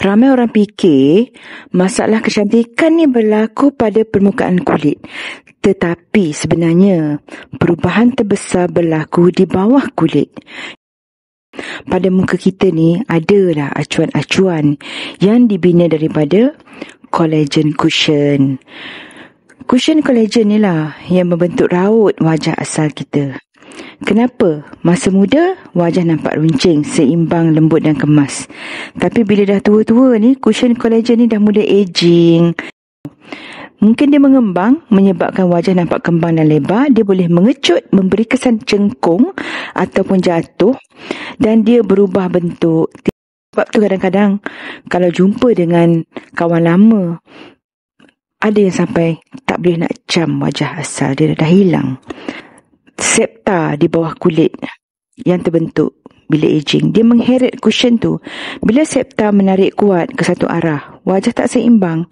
Ramai orang fikir masalah kecantikan ni berlaku pada permukaan kulit. Tetapi sebenarnya perubahan terbesar berlaku di bawah kulit. Pada muka kita ni adalah acuan-acuan yang dibina daripada collagen cushion. Cushion collagen ni lah yang membentuk raut wajah asal kita. Kenapa? Masa muda, wajah nampak runcing, seimbang, lembut dan kemas. Tapi bila dah tua-tua ni, cushion collagen ni dah mula aging. Mungkin dia mengembang, menyebabkan wajah nampak kembang dan lebar. Dia boleh mengecut, memberi kesan cengkung ataupun jatuh. Dan dia berubah bentuk. Sebab tu kadang-kadang, kalau jumpa dengan kawan lama, ada yang sampai tak boleh nak cam wajah asal. Dia dah hilang. Septa di bawah kulit yang terbentuk bila aging, dia mengheret cushion tu. Bila septa menarik kuat ke satu arah, wajah tak seimbang.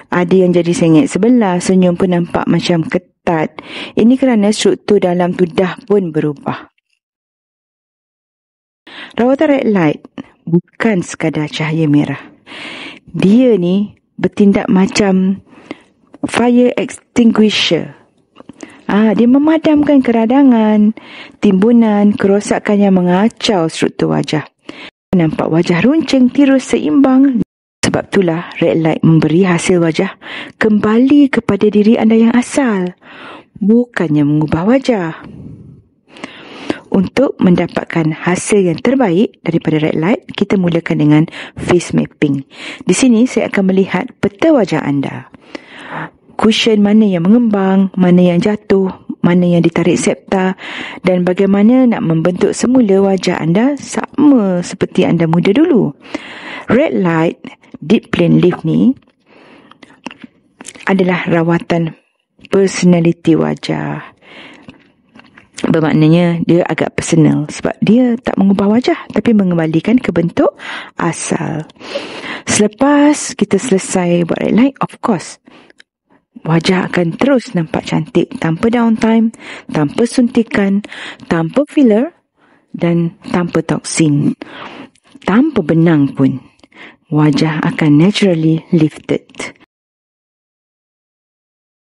Ada yang jadi sengit sebelah, senyum pun nampak macam ketat. Ini kerana struktur dalam tu dah pun berubah. Rawatan red light bukan sekadar cahaya merah. Dia ni bertindak macam fire extinguisher. Dia memadamkan keradangan, timbunan, kerosakan yang mengacau struktur wajah. Nampak wajah runcing, tirus, seimbang. Sebab itulah red light memberi hasil wajah kembali kepada diri anda yang asal, bukannya mengubah wajah. Untuk mendapatkan hasil yang terbaik daripada red light, kita mulakan dengan face mapping. Di sini saya akan melihat peta wajah anda. Cushion mana yang mengembang, mana yang jatuh, mana yang ditarik septa, dan bagaimana nak membentuk semula wajah anda sama seperti anda muda dulu. Red light deep plane lift ni adalah rawatan personality wajah. Bermaknanya dia agak personal sebab dia tak mengubah wajah tapi mengembalikan ke bentuk asal. Selepas kita selesai buat red light, of course, wajah akan terus nampak cantik tanpa downtime, tanpa suntikan, tanpa filler dan tanpa toksin. Tanpa benang pun, wajah akan naturally lifted.